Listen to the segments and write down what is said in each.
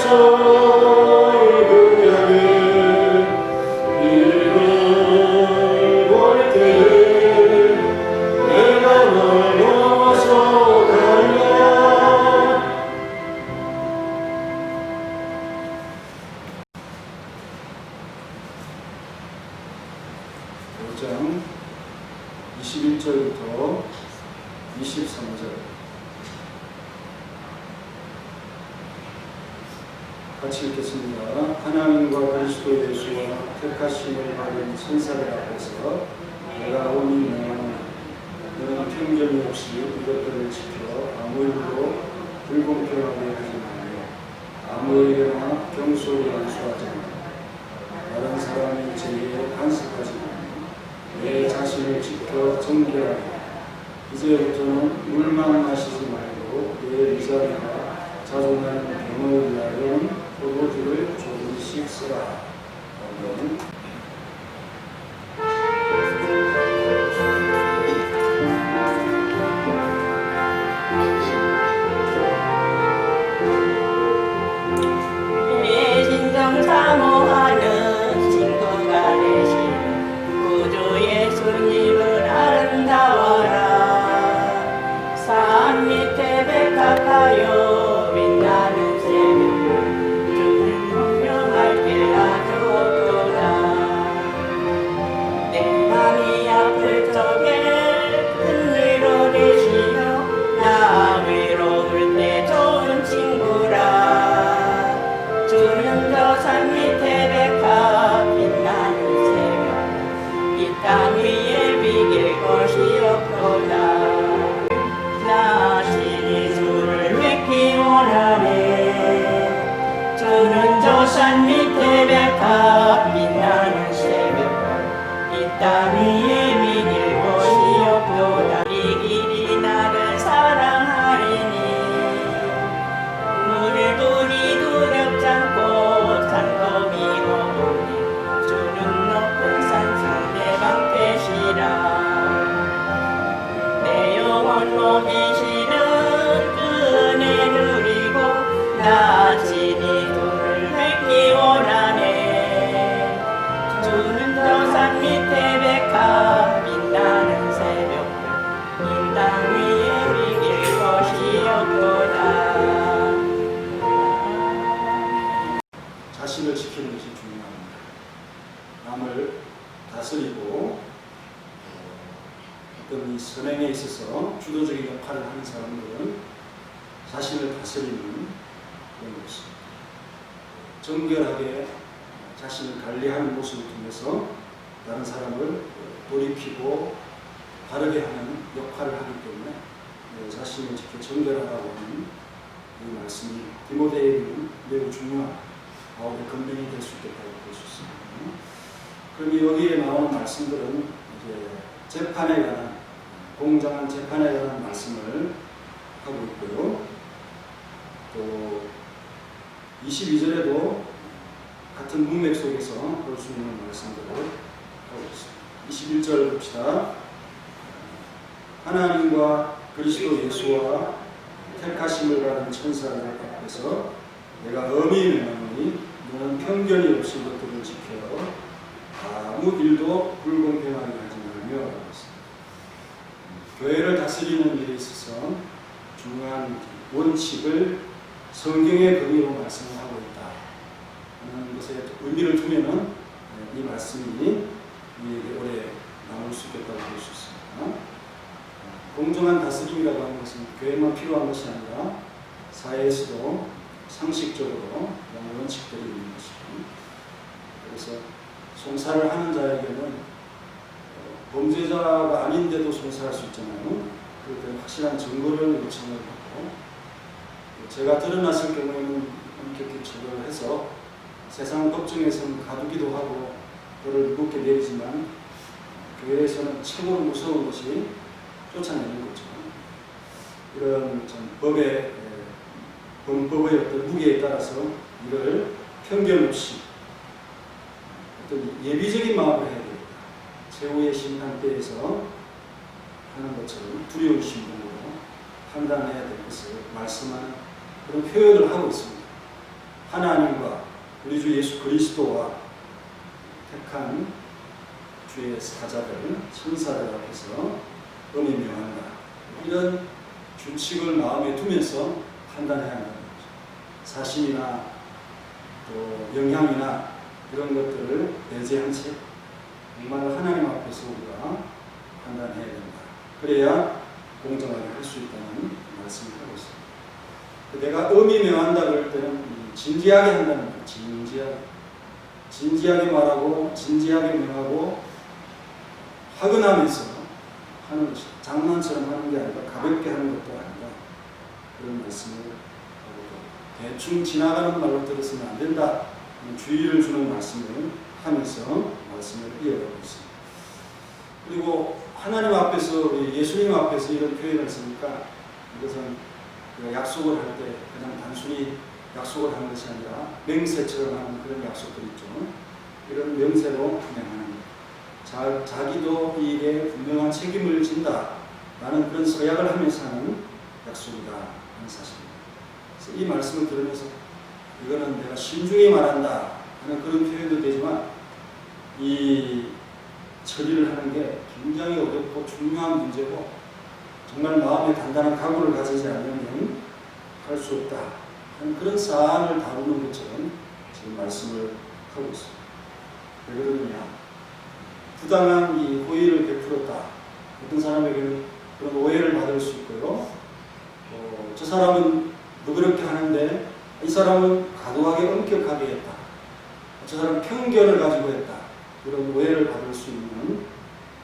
주 5장 21절부터 23절 같이 읽겠습니다. 하나님과 그리스도 예수와 택하심을 받은 천사들 앞에서 내가 오니 명하노니 너는 편견이 없이 이것들을 지켜 아무 일도 불공평하게 하지 말며 아무에게나 경솔히 안수하지 말며 다른 사람의 죄에 간섭하지 말며 내 자신을 지켜 정결하게 이제부터는 물만 마시지 말고 내 의자리가 자존하는 병을 위하여 포도주를 조금씩 쓰라. 아멘. 사모하는 친구가 되신 구주 예수님은 아름다워라. 산 밑에 백합하여 빛나는 새벽 주는 분명할게 아주 없도다. 내 맘이 아플 적에 큰 위로 되시며 나 외로울 때 좋은 친구라. 주는 저 산 밑에 백합 빛나는 새벽 이 땅 위에 비길 것이 없도다. 나 신이 주를 뵙기 원하네. 주는 저 산 밑에 백합 빛나는 새벽 이 땅 위에 비길 것이 없도다. 이 길이 나를 사랑하리니 물들이 두렵지 않고 산더미고 보니 주는 높은 산상 내 방패시라. 내 영혼 녹이시는 그 은혜 누리고 나 친히 주를 뵙기 원하네. 주는 저 산 밑에 백합 빛나는 새벽 이 땅 위에 비길 것이 없도다. 자신을 지키는 것이 중요합니다. 남을 다스리고 어떤 이 선행에 있어서 주도적인 역할을 하는 사람들은 자신을 다스리는 그런 모습, 정결하게 자신을 관리하는 모습을 통해서 다른 사람을 돌이키고 바르게 하는 역할을 하기 때문에 자신을 지켜 정결하라고 하는 이 말씀이 디모데에게는 매우 중요한 바울의 근본이 될 수 있겠다고 볼 수 있습니다. 그럼 여기에 나오는 말씀들은 이제 재판에 관한, 공정한 재판에 관한 말씀을 하고 있고요. 또 22절에도 같은 문맥 속에서 볼 수 있는 말씀들을 하고 있습니다. 21절 봅시다. 하나님과 그리스도 예수와 택하심을 받은 천사들 앞에서 내가 엄히 명하노니 너는 편견이 없이 것들을 지켜 아무 일도 불공평하게 하지 말며 교회를 다스리는 일에 있어서 중요한 원칙을 성경의 근거로 말씀을 하고 있다 하는 것에 의미를 두면은 이 말씀이 우리에게 오래 남을 수 있겠다고 볼 수 있습니다. 공정한 다스림이라고 하는 것은 교회만 필요한 것이 아니라 사회에서도 상식적으로 이런 원칙들이 있는 것이죠. 그래서 송사를 하는 자에게는 범죄자가 아닌데도 송사할 수 있잖아요. 그럴 때는 확실한 증거를 요청을 하고 죄가 드러났을 경우에는 엄격히 처벌을 해서 세상 법정에서는 가두기도 하고 그를 무겁게 내리지만 교회에서는 최고로 무서운 것이 쫓아내는 거죠. 이런 범법의 어떤 무게에 따라서 이걸 편견 없이 어떤 예비적인 마음을 해야 됩니다. 최후의 심판 때에서 하는 것처럼 두려운 심정으로 판단해야 될 것을 말씀하는 그런 표현을 하고 있습니다. 하나님과 우리 주 예수 그리스도와 택한 주의 사자들, 천사들 앞에서 엄히 명한다. 이런 규칙을 마음에 두면서 판단해야 한다는 거죠. 사심이나 또 영향이나 이런 것들을 배제한 채 정말 하나님 앞에서 우리가 판단해야 된다. 그래야 공정하게 할 수 있다는 말씀을 하고 있습니다. 내가 엄히 명한다 그럴 때는 진지하게 한다는 거예요. 진지하게 말하고 진지하게 명하고 화근하면서 하는 것이 장난처럼 하는 게 아니라 가볍게 하는 것도 아니라 그런 말씀을 하고 대충 지나가는 말로 들었으면 안 된다. 주의를 주는 말씀을 하면서 말씀을 이어가고 있습니다. 그리고 하나님 앞에서 예수님 앞에서 이런 표현을 쓰니까 이것은 약속을 할 때 그냥 단순히 약속을 하는 것이 아니라 맹세처럼 하는 그런 약속들 있죠. 이런 명세로 진행하는 것. 자기도 이 일에 분명한 책임을 진다라는 그런 서약을 하면서 하는 약속이다 하는 사실입니다. 그래서 이 말씀을 들으면서 이거는 내가 신중히 말한다 하는 그런 표현도 되지만 이 처리를 하는 게 굉장히 어렵고 중요한 문제고 정말 마음에 단단한 각오를 가지지 않으면 할 수 없다 하는 그런 사안을 다루는 것처럼 지금 말씀을 하고 있습니다. 왜 그러느냐? 부당한 이 호의를 베풀었다. 어떤 사람에게는 그런 오해를 받을 수 있고요. 저 사람은 뭐 그렇게 하는데 이 사람은 과도하게 엄격하게 했다. 저 사람은 편견을 가지고 했다. 그런 오해를 받을 수 있는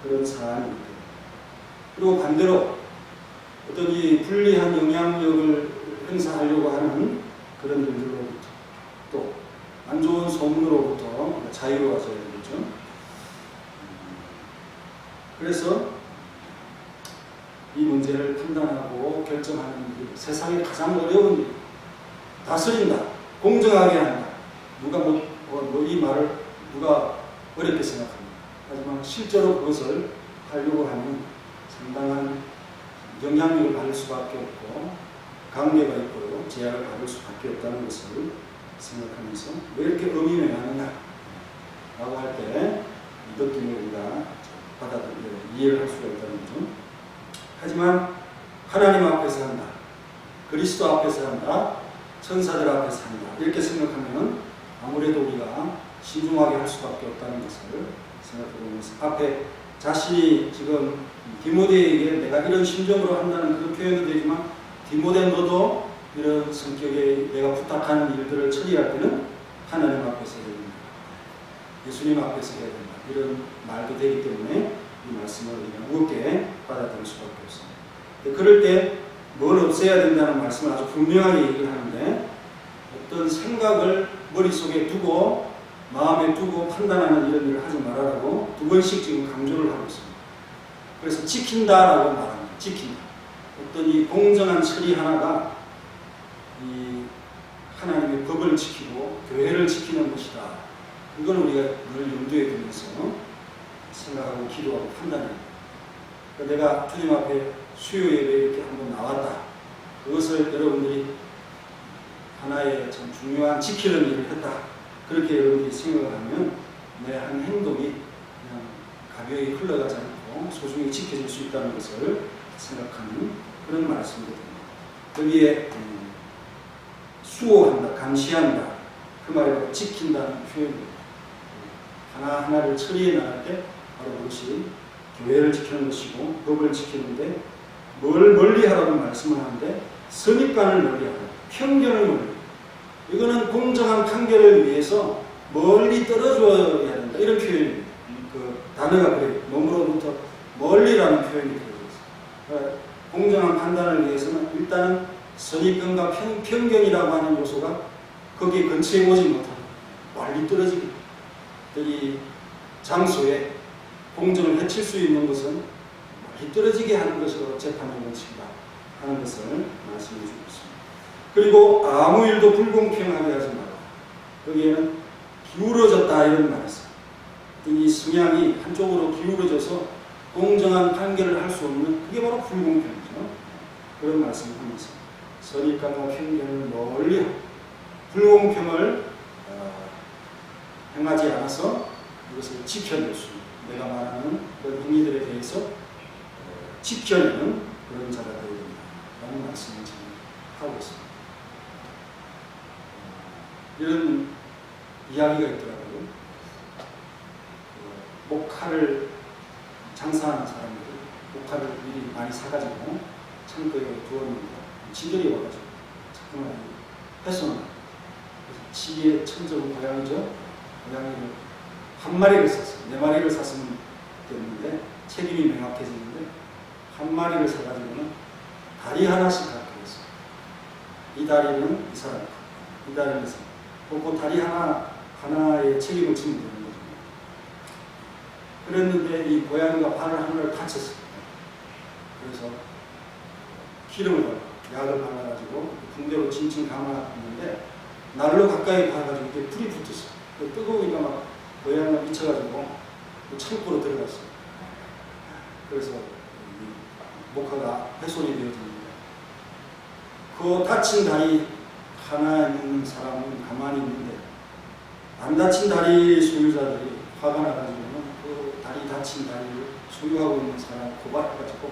그런 사안입니다. 그리고 반대로 어떤 이 불리한 영향력을 행사하려고 하는 그런 일들로부터 또 안 좋은 소문으로부터 자유로워져야 되겠죠. 그래서 이 문제를 판단하고 결정하는 일, 세상에 가장 어려운 일, 다스린다, 공정하게 한다. 누가 이 말을 누가 어렵게 생각합니다. 하지만 실제로 그것을 하려고 하면 상당한 영향력을 받을 수밖에 없고 관계가 있고요. 제약을 받을 수밖에 없다는 것을 생각하면서 왜 이렇게 엄히명하느냐 라고 할 때 이 느낌을 우리가 받아들이고 이해를 할 수가 있다는 거죠. 하지만 하나님 앞에서 한다. 그리스도 앞에서 한다. 천사들 앞에서 한다. 이렇게 생각하면 아무래도 우리가 신중하게 할 수밖에 없다는 것을 생각해보면서 앞에 자신이 지금 디모데에게 내가 이런 심정으로 한다는 그런 표현도 되지만 디모데 너도 이런 성격에 내가 부탁하는 일들을 처리할 때는 하나님 앞에서 해야 된다. 예수님 앞에서 해야 된다. 이런 말도 되기 때문에 이 말씀을 우리가 무겁게 받아들일 수밖에 없습니다. 그럴 때 뭘 없애야 된다는 말씀을 아주 분명하게 얘기를 하는데 어떤 생각을 머릿속에 두고 마음에 두고 판단하는 이런 일을 하지 말아라고 두 번씩 지금 강조를 하고 있습니다. 그래서 지킨다라고 말합니다. 지킨다. 어떤 이 공정한 처리 하나가 이 하나님의 법을 지키고 교회를 지키는 것이다. 이걸 우리가 늘 염두에 두면서 생각하고 기도하고 판단해야 됩니다. 내가 주님 앞에 수요 예배에 이렇게 한번 나왔다. 그것을 여러분들이 하나의 참 중요한 지키는 일을 했다. 그렇게 여러분들이 생각을 하면 내 한 행동이 그냥 가벼이 흘러가지 않고 소중히 지켜질 수 있다는 것을 생각하는 그런 말씀이 됩니다. 여기에 수호한다, 감시한다 그 말이 지킨다는 표현입니다. 하나하나를 처리해 나갈 때 바로 그것이 교회를 지키는 것이고 법을 지키는데 뭘 멀리하라고 말씀을 하는데 선입관을 멀리하라, 편견을 멀리. 이거는 공정한 판결을 위해서 멀리 떨어져야 된다. 이런 표현입니다. 그 단어가 그래요. 몸으로부터 멀리라는 표현이 들어있어요. 공정한 판단을 위해서는 일단은 선입견과 편견이라고 하는 요소가 거기에 근처에 오지 못하고 멀리 떨어지게. 이 장소에 공정을 해칠 수 있는 것은 멀리 떨어지게 하는 것으로 재판을 원칙이다 하는 것을 말씀해 주고 있습니다. 그리고 아무 일도 불공평하게 하지 마라. 거기에는 기울어졌다 이런 말이 있어요. 이 성향이 한쪽으로 기울어져서 공정한 판결을 할 수 없는 그게 바로 불공평이죠. 그런 말씀을 하면서 선입관과 편견을 멀리하고 불공평을 행하지 않아서 이것을 지켜낼 수 있는 내가 말하는 그런 행위들에 대해서 지켜내는 그런 자가 되어야 된다 라는 말씀을 지금 하고 있습니다. 이런 이야기가 있더라고요. 목칼을 장사하는 사람들이 목칼을 미리 많이 사가지고 창고에 두었는데 쥐들이 와가지고 잠깐만 훼손을. 그래서 쥐의 천적 고양이죠. 고양이를 한 마리를 샀어요. 4마리를 샀으면 됐는데 책임이 명확해지는데 한 마리를 사가지고는 다리 하나씩 갖고 있어요. 이 다리는 이 사람, 이 다리는 이 사람. 그 다리 하나의 책임을 지면 되는 거죠. 그랬는데 이 고양이가 발을 하나를 다쳤어요. 그래서 기름을 발라, 약을 발라가지고 붕대로 칭칭 감아놨는데 날로 가까이 가가지고 이렇게 불이 붙었어요. 뜨거우니까 막 고양이가 미쳐가지고 창고로 들어갔어요. 그래서 목화가 훼손이 되어졌는데 그 다친 다리 하나 있는 사람은 가만히 있는데 안 다친 다리 소유자들이 화가 나가지고는 그 다리 다친 다리를 소유하고 있는 사람 고발해가지고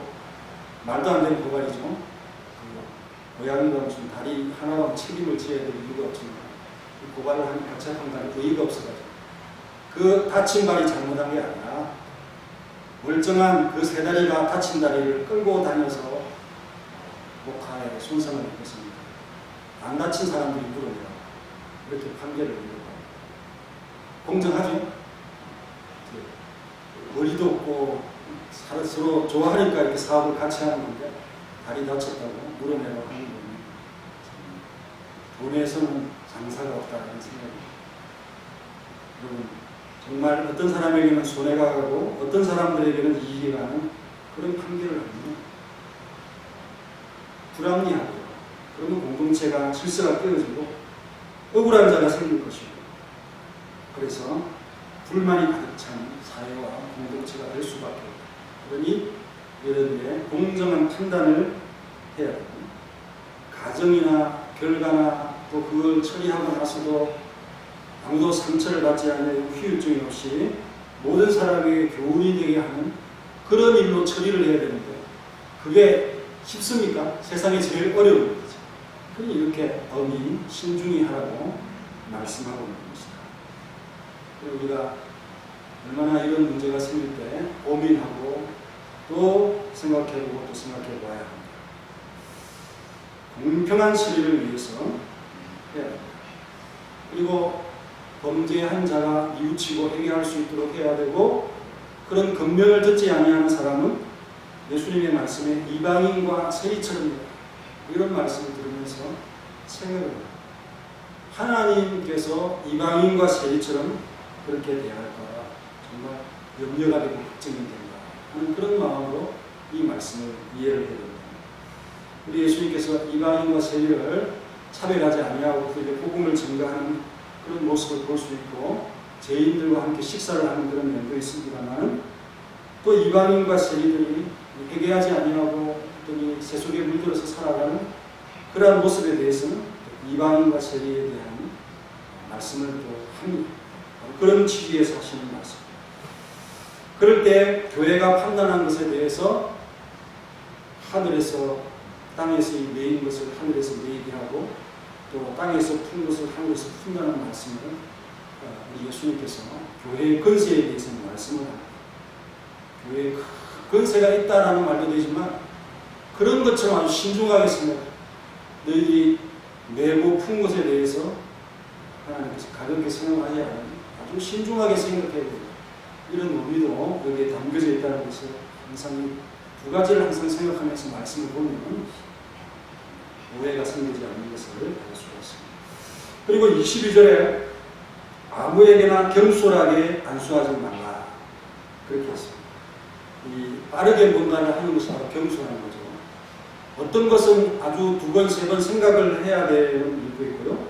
말도 안 되는 고발이죠. 그 고양이가 무슨 다리 하나만 책임을 져야 될 이유가 없지만 그 고발을 하는 가차한 다리 의의가 없어가지고 그 다친 발이 잘못한 게 아니라 멀쩡한 그 세 다리가 다친 다리를 끌고 다녀서 목화에 손상을 입혔습니다. 안 다친 사람들이 물어내라. 이렇게 판결을 내려고 공정하죠? 머리도 없고 서로 좋아하니까 이렇게 사업을 같이 하는 건데 다리 다쳤다고 물어내라고 하는 거는 돈에서는 장사가 없다는 생각입니다. 여러분, 정말 어떤 사람에게는 손해가 가고 어떤 사람들에게는 이익이 가는 그런 판결을 하면 불합리하고요. 그러면 공동체가 질서가 깨어지고 억울한 자가 생길 것이고 그래서 불만이 가득 찬 사회와 공동체가 될 수밖에 없다. 그러니 이런 데 공정한 판단을 해야 되고 가정이나 결과나 또 그걸 처리하고 나서도 아무도 상처를 받지 않는 후유증이 없이 모든 사람에게 교훈이 되게 하는 그런 일로 처리를 해야 되는데 그게 쉽습니까? 세상에 제일 어려운 거죠. 그러니 이렇게 엄히 신중히 하라고 말씀하고 있는 것이다. 우리가 얼마나 이런 문제가 생길 때 고민하고 또 생각해보고 또 생각해봐야 합니다. 공평한 처리를 위해서 해야 합니다. 그리고 범죄한 자가 뉘우치고 해결할 수 있도록 해야 되고 그런 권면을 듣지 아니하는 사람은 예수님의 말씀에 이방인과 세리처럼 이런 말씀을 들으면서 생각을 합니다. 하나님께서 이방인과 세리처럼 그렇게 대할까 정말 염려가 되고 걱정이 된다 하는 그런 마음으로 이 말씀을 이해를 해야 됩니다. 우리 예수님께서 이방인과 세리를 차별하지 아니하고 그에게 복음을 전가하는 그런 모습을 볼 수 있고 죄인들과 함께 식사를 하는 그런 면도 있습니다만 또 이방인과 세리들이 회개하지 아니하고 또 세속에 물들어서 살아가는 그러한 모습에 대해서는 이방인과 세리에 대한 말씀을 또 합니다. 그런 취지에서 하시는 말씀. 그럴 때 교회가 판단한 것에 대해서 하늘에서 땅에서 매인 것을 하늘에서 매이게 하고 또 땅에서 푼 것을 하늘에서 푼다는 말씀을 우리 예수님께서 교회의 건세에 대해서는 말씀을 합니다. 교회에 건세가 있다라는 말도 되지만 그런 것처럼 아주 신중하게 생각합니다. 너희들이 내고 푼 것에 대해서 하나님께서 가볍게 생각하지 않으니 아주 신중하게 생각해야 됩니다. 이런 의미도 여기에 담겨져 있다는 것을 항상 두 가지를 항상 생각하면서 말씀을 보면 오해가 생기지 않는 것을 알 수가 있습니다. 그리고 22절에 아무에게나 경솔하게 안수하지 말라 그렇게 했습니다. 이 빠르게 뭔가를 하는 것이 바로 경솔하는 거죠. 어떤 것은 아주 2번, 3번 생각을 해야 되는 일도 있고요.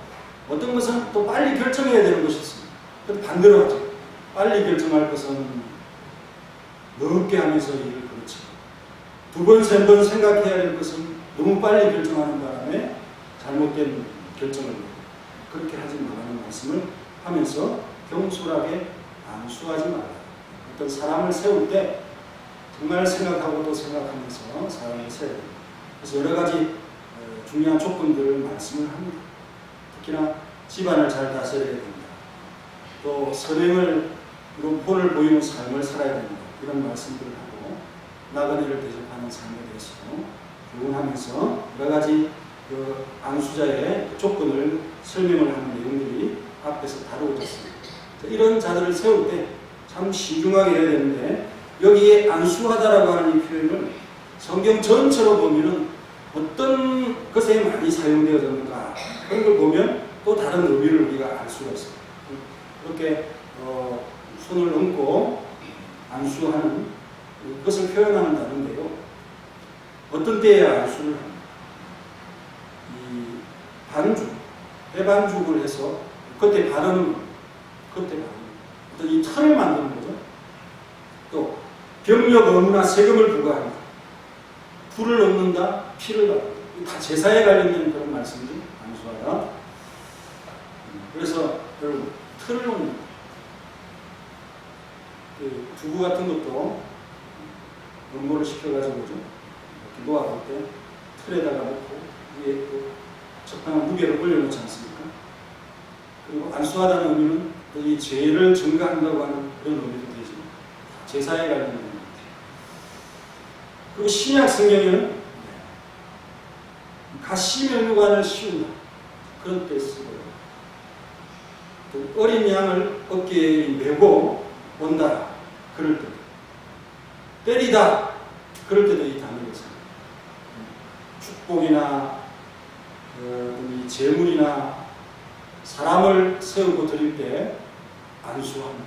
어떤 것은 또 빨리 결정해야 되는 것이 있습니다. 그런데 반대로 하죠. 빨리 결정할 것은 넓게 하면서 일을 그렇죠. 2번, 3번 생각해야 될 것은 너무 빨리 결정하는 바람에 잘못된 결정을 그렇게 하지 말라는 말씀을 하면서 경솔하게 안수하지 말라. 어떤 사람을 세울 때 정말 생각하고 또 생각하면서 사람을 세워야 됩니다. 그래서 여러 가지 중요한 조건들을 말씀을 합니다. 특히나 집안을 잘 다스려야 됩니다. 또 선행을 본을 보이는 삶을 살아야 된다. 이런 말씀들을 하고 나그네를 대접하는 삶에 대해서 교훈하면서 여러 가지 그 안수자의 조건을 설명을 하는 내용들이 앞에서 다루어졌습니다. 이런 자들을 세울 때 참 신중하게 해야 되는데 여기에 안수하다라고 하는 이 표현을 성경 전체로 보면은 어떤 것에 많이 사용되어졌는가 그런 걸 보면 또 다른 의미를 우리가 알 수가 있습니다. 그렇게 손을 얹고 안수하는 그것을 표현하는 다른데요. 어떤 때에 안수를 합니다. 이 반죽, 배반죽을 해서 그때 바르는 어떤 이 틀을 만드는 거죠. 또 병력 업무나 세금을 부과합니다. 불을 얻는다, 피를 받는다. 다 제사에 관련된 그런 말씀이 안수하다. 그래서 여러분 틀을 놓는 그 두부 같은 것도 연고를 시켜가지고 기도할 때 틀에다가 놓고 위에 또 적당한 무게를 올려놓지 않습니까? 그리고 안수하다는 의미는 이 죄를 증가한다고 하는 그런 의미도 되죠. 제사에 관련된 의미. 그리고 신약 성경에는 가시면류관을 씌운다. 그런 때 쓰고요. 또 어린 양을 어깨에 메고 온다. 그럴 때. 때리다. 그럴 때도 이 단어를 써요. 축복이나 이 재물이나 사람을 세우고 드릴 때 안수합니다.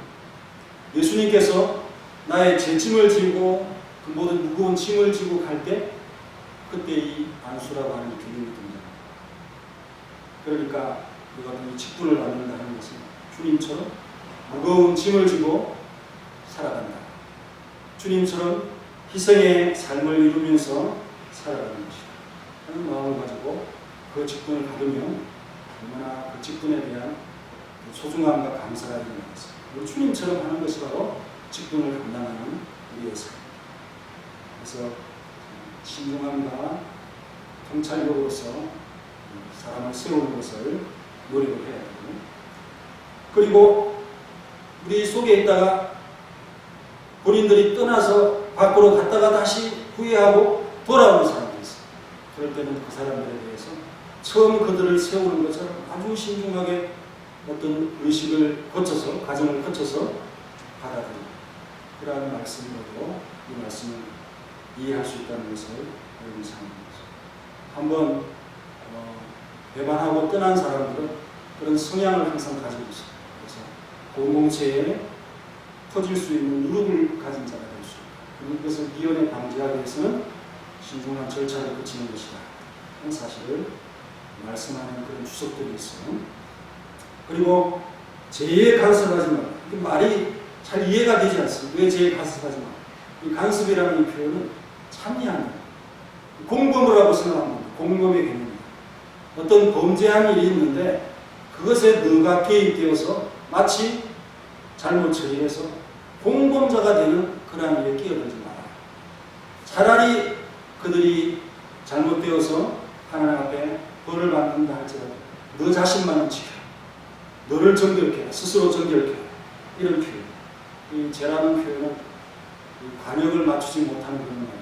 예수님께서 나의 죄짐을 지고 그 모든 무거운 짐을 지고 갈 때 그때 이 안수라고 하는 개념이 등장합니다. 그러니까 우리가 이 직분을 받는다는 것은 주님처럼 무거운 짐을 지고 살아간다. 주님처럼 희생의 삶을 이루면서 살아가는 것이다. 하는 마음을 가지고 그 직분을 받으면 얼마나 그 직분에 대한 소중함과 감사가 일어나겠습니다. 주님처럼 하는 것이 바로 직분을 감당하는 우리의 삶입니다. 그래서 신중함과 통찰력으로서 사람을 세우는 것을 노력을 해야 되고, 그리고 우리 속에 있다가 본인들이 떠나서 밖으로 갔다가 다시 후회하고 돌아오는 사람들이 있어요. 그럴 때는 그 사람들에 대해서 처음 그들을 세우는 것처럼 아주 신중하게 어떤 의식을 거쳐서, 과정을 거쳐서 받아들이고, 그러한 말씀으로 이 말씀을 이해할 수 있다는 것을 여러분이 생각합니다. 한번 배반하고 떠난 사람들은 그런 성향을 항상 가지고 있습니다. 그래서 공동체에 퍼질 수 있는 누룩을 가진 자가 될 수 있다. 그것을 미연에 방지하기 위해서는 신중한 절차를 거치는 것이다. 하는 사실을 말씀하는 그런 주석들이 있어요. 그리고 죄에 간섭하지 마. 말이 잘 이해가 되지 않습니다. 왜 죄에 간섭하지 마? 이 간섭이라는 이 표현은 참여하는 거예요. 공범을 하고 생각합니다. 공범의 개념입니다. 어떤 범죄한 일이 있는데 그것에 너가 개입되어서 마치 잘못 처리해서 공범자가 되는 그러한 일에 끼어들지 마라. 차라리 그들이 잘못되어서 하나님 앞에 벌을 받는다 할지라도 너 자신만은 지켜라. 너를 정결케, 스스로 정결케. 이런 표현. 이 죄라는 표현은 관역을 맞추지 못하는 그런 말이죠.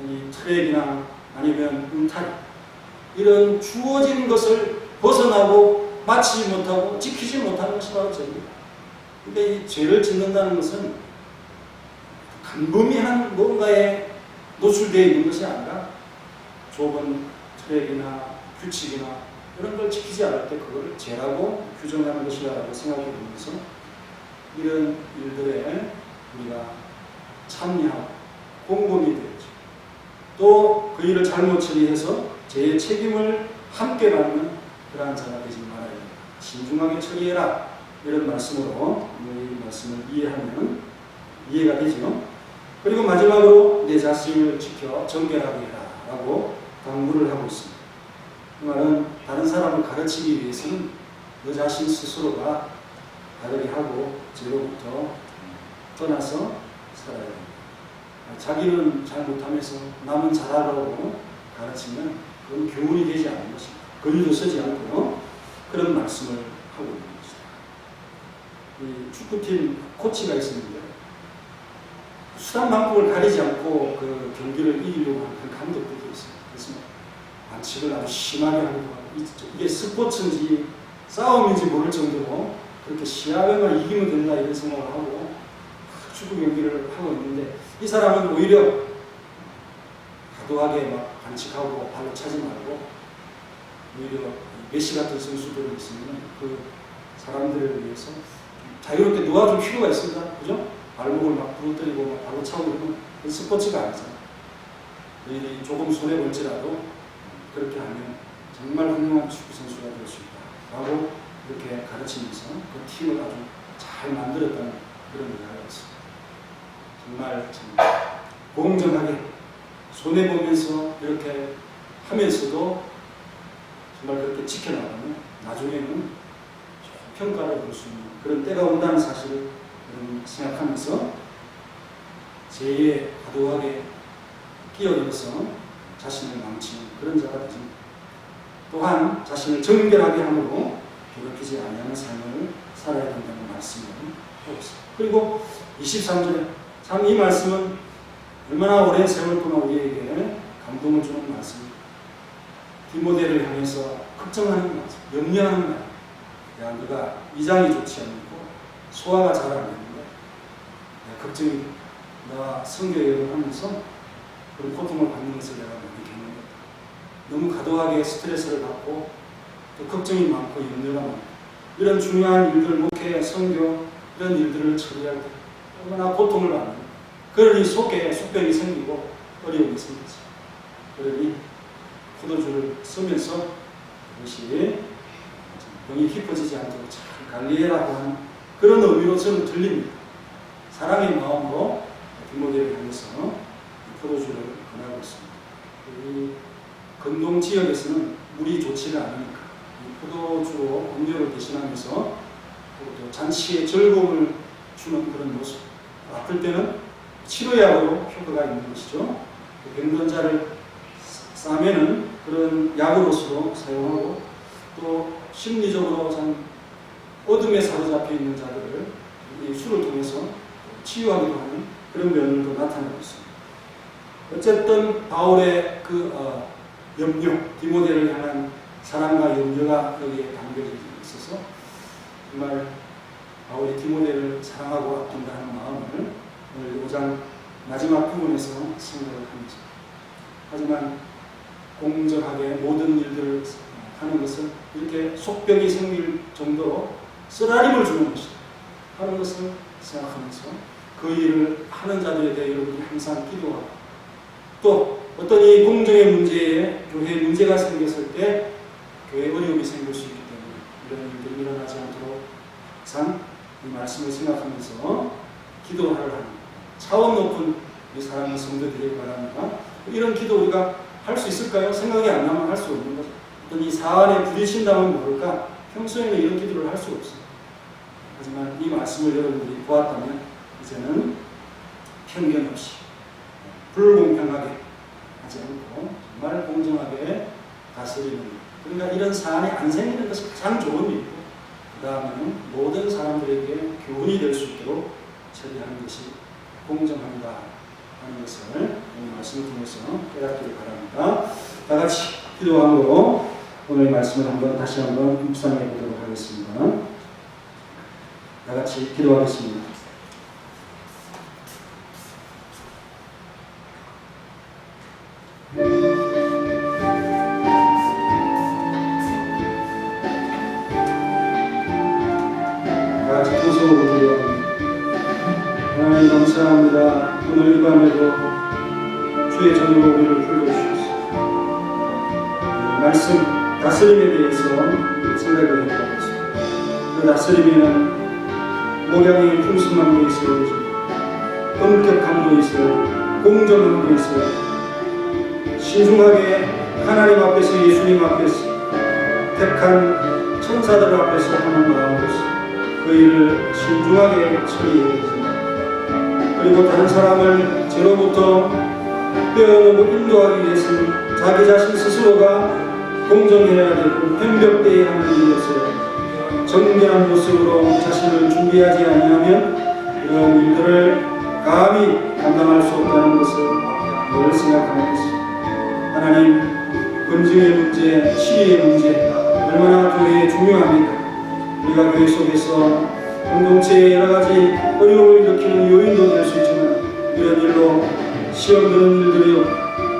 이 트랙이나 아니면 울타리, 이런 주어진 것을 벗어나고 마치지 못하고 지키지 못하는 것이 바로 죄입니다. 그러니까 이 죄를 짓는다는 것은 간범이한 뭔가에 노출되어 있는 것이 아니라 좁은 트랙이나 규칙이나 이런 걸 지키지 않을 때 그걸 죄라고 규정하는 것이라고 생각해 보면서 이런 일들에 우리가 참여하고 공범이 되었죠. 또 그 일을 잘못 처리해서 죄의 책임을 함께 받는 그러한 자가 되지 말아야 된다. 신중하게 처리해라. 이런 말씀으로 이 말씀을 이해하면 이해가 되죠. 그리고 마지막으로 내 자신을 지켜 정결하게 해라 라고 당부를 하고 있습니다. 그 말은 다른 사람을 가르치기 위해서는 너 자신 스스로가 바르게 하고 죄로부터 떠나서 살아야 됩니다. 자기는 잘 못하면서 남은 잘하라고 가르치면 그건 교훈이 되지 않는 것입니다. 글도 쓰지 않고요. 그런 말씀을 하고 있는 것입니다. 이 축구팀 코치가 있었는데 수단방법을 가리지 않고 그 경기를 이기려고 하는 그 감독들도 있어요. 그래서 반칙을 아주 심하게 하기도 하고 이게 스포츠인지 싸움인지 모를 정도로 그렇게 시합에만 이기면 된다 이런 생각을 하고 축구 경기를 하고 있는데 이 사람은 오히려 과도하게 막 반칙하고 발로 차지 말고 오히려 메시 같은 선수들이 있으면 그 사람들을 위해서 자유롭게 놓아줄 필요가 있습니다. 그죠? 발목을 막 부러뜨리고 막 발로 차고 이러면 그 스포츠가 아니잖아요. 너희들이 조금 손해볼지라도 그렇게 하면 정말 훌륭한 축구 선수가 될 수 있다. 라고 이렇게 가르치면서 그 팀을 아주 잘 만들었다는 그런 이야기가 있습니다. 정말 참 공정하게 손해보면서 이렇게 하면서도 정말 그렇게 지켜나가면 나중에는 평가를 볼 수 있는 그런 때가 온다는 사실을 생각하면서 죄에 과도하게 끼어들어서 자신을 망치는 그런 자가 되지 또한 자신을 정결하게 함으로 괴롭히지 아니하는 삶을 살아야 된다는 말씀을 하고 있습니다. 그리고 23절에 참 이 말씀은 얼마나 오랜 세월 동안 우리에게 감동을 주는 말씀입니다. 디모데를 향해서 걱정하는 말씀, 염려하는 말. 야, 너가 위장이 좋지 않고 소화가 잘 안 되는데 걱정이 나 성교육을 하면서 그런 고통을 받는 것을 내가 느끼는 것. 너무 과도하게 스트레스를 받고 또 걱정이 많고 염려가 많고 이런 중요한 일들, 목회, 성교 이런 일들을 처리할 때 얼마나 고통을 받는 그러니 속에 숙병이 생기고 어려움이 생기지. 그러니 포도주를 쓰면서 그것이 병이 깊어지지 않도록 잘 관리해라고 하는 그런 의미로 저는 들립니다. 사랑의 마음으로 디모데를 향해서 포도주를 권하고 있습니다. 이 건동 지역에서는 물이 좋지가 않으니까 이 포도주로 음료를 대신하면서 또 잔치에 즐거움을 주는 그런 모습. 아플 때는 치료약으로 효과가 있는 것이죠. 병든자를 싸매는 그런 약으로서 사용하고 또 심리적으로 참 어둠에 사로잡혀 있는 자들을 이 술을 통해서 치유하기도 하는 그런 면들도 나타나고 있습니다. 어쨌든 바울의 그 염려, 디모데를 향한 사랑과 염려가 여기에 담겨져 있어서 정말 바울이 디모데를 사랑하고 아낀다 하는 마음을 오늘 5장 마지막 부분에서 생각을 합니다. 하지만 공정하게 모든 일들을 하는 것은 이렇게 속벽이 생길 정도로 쓰라림을 주는 것이다 하는 것을 생각하면서 그 일을 하는 자들에 대해 여러분이 항상 기도하고 또 어떤 이 공정의 문제에 교회에 문제가 생겼을 때 교회에 어려움이 생길 수 있기 때문에 이런 일들이 일어나지 않도록 항상 이 말씀을 생각하면서 기도를 하는 차원 높은 이 사랑하는 성도들이 바랍니다. 이런 기도 우리가 할 수 있을까요? 생각이 안 나면 할 수 없는 거죠. 어떤 이 사안에 부딪힌다면 모를까 평소에는 이런 기도를 할 수 없어요. 하지만 이 말씀을 여러분들이 보았다면 이제는 편견 없이 불공평하게 하지 않고 정말 공정하게 다스리는 그러니까 이런 사안이 안 생기는 것이 가장 좋은 일이고 그 다음에는 모든 사람들에게 교훈이 될 수 있도록 처리하는 것이 공정합니다 하는 것을 오늘 말씀을 통해서 깨닫기를 바랍니다. 다 같이 기도함으로 오늘 말씀을 다시 한번 묵상해 보도록 하겠습니다. 다 같이 기도하겠습니다. 다 같이 통성으로 기도합니다. 하나님 감사합니다. 오늘 이 밤에도 주의 전으로 우리를 불러주셨습니다. 말씀 다스림에 대해서 생각을 해보고 있습니다. 그 다스림에는 목양의 풍성함도 있어야 되죠. 엄격함도 있어요. 공정함도 있어요. 신중하게 하나님 앞에서 예수님 앞에서 택한 천사들 앞에서 하는 마음으로서 그 일을 신중하게 처리해야 됩니다. 그리고 다른 사람을 죄로부터 빼어놓고 인도하기 위해서는 자기 자신 스스로가 공정해야 되고 편벽되어야 하는 일이었어요. 정결한 모습으로 자신을 준비하지 아니하면 이런 일들을 감히 감당할 수 없다는 것을 늘 생각하는 것입니다. 하나님, 건증의 문제, 치유의 문제 얼마나 교회에 중요합니까? 우리가 교회 속에서 공동체에 여러 가지 어려움을 일으키는 요인도 될 수 있지만 이런 일로 시험 드는 일들이요,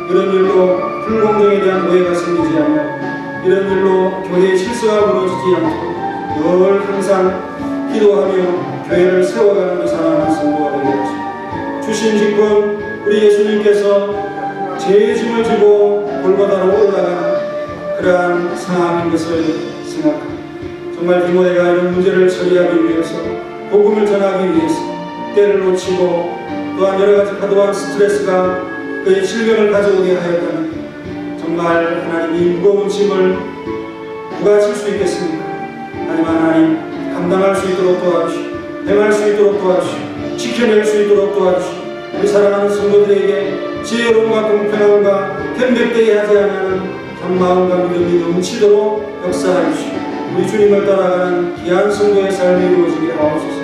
이런 일로 불공정에 대한 오해가 생기지 않고 이런 일로 교회의 질서가 무너지지 않고 늘 항상 기도하며 교회를 세워가는 사랑하는 성도가 되게 하시고 주신 직분 우리 예수님께서 죄의 짐을 지고 골고다로 올라가는 그러한 상황인 것을 생각합니다. 정말 디모데가 이런 문제를 처리하기 위해서 복음을 전하기 위해서 때를 놓치고 또한 여러 가지 과도한 스트레스가 그의 질병을 가져오게 하였다면 정말 하나님이 무거운 짐을 누가 질 수 있겠습니까? 하나님 감당할 수 있도록 도와주시고 행할 수 있도록 도와주시고 지켜낼 수 있도록 도와주시고 우리 사랑하는 성도들에게 지혜로움과 공평함과 편백되게 하지 않는 참마음과 믿음이 넘치도록 역사하여 주시고 우리 주님을 따라가는 귀한 성도의 삶이 이루어지게 하옵소서.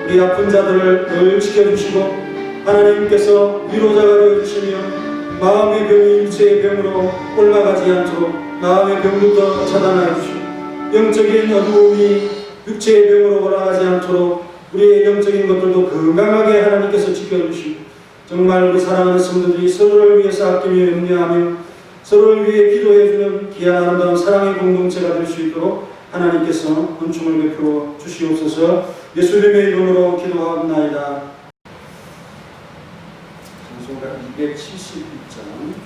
우리 아픈 자들을 늘 지켜주시고 하나님께서 위로자가 되어주시며 마음의 병이 육체의 병으로 옮아가지 않도록 마음의 병부터 차단하여 주시고 영적인 어두움이 육체의 병으로 올라가지 않도록 우리의 영적인 것들도 건강하게 하나님께서 지켜주시고 정말 우리 사랑하는 성도들이 서로를 위해서 아끼며 염려하며 서로를 위해 기도해주는 귀한 아름다운 사랑의 공동체가 될 수 있도록 하나님께서 은총을 베풀어 주시옵소서. 예수님의 이름으로 기도하옵나이다. 찬송가 272장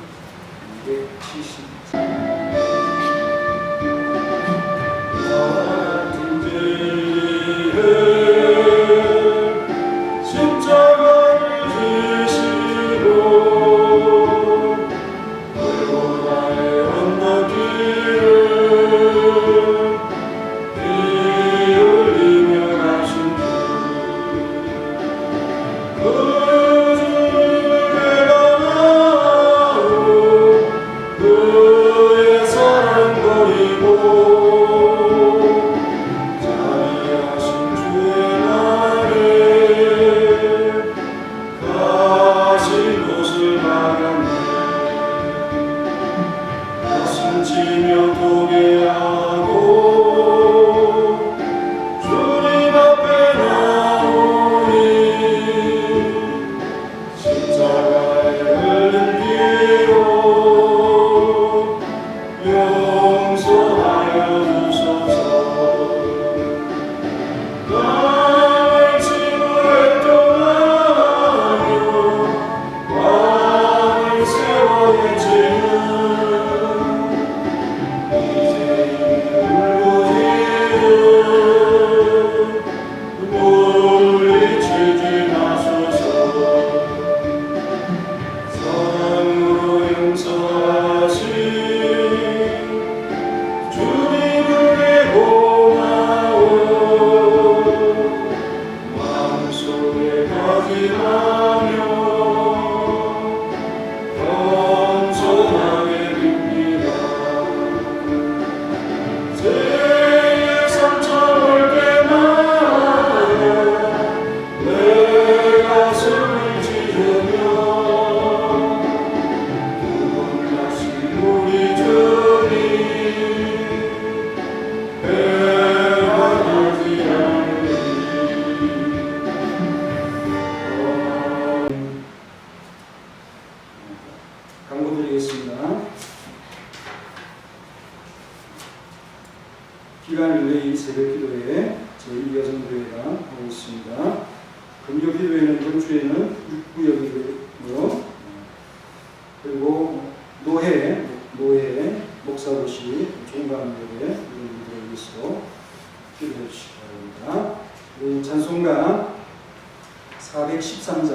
413장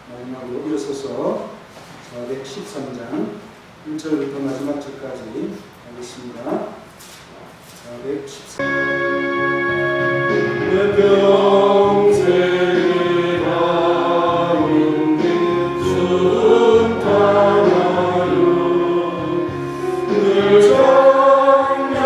마지막으로 일어서서 413장 1절부터 마지막 절까지 하겠습니다. 413 내 평생에 가운데 순탄하여 늘 정량한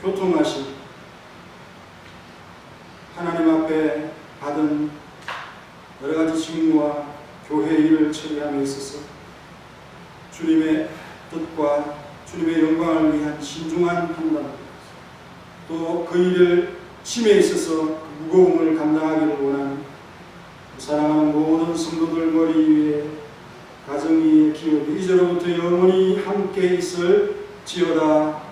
교통하신 하나님 앞에 받은 여러 가지 직무와 교회 일을 처리함에 있어서 주님의 뜻과 주님의 영광을 위한 신중한 판단, 또 그 일을 심에 있어서 그 무거움을 감당하기를 원하는 사랑하는 모든 성도들 머리 위에 가정 위에 기업이 이제로부터 영원히 함께 있을 지어다.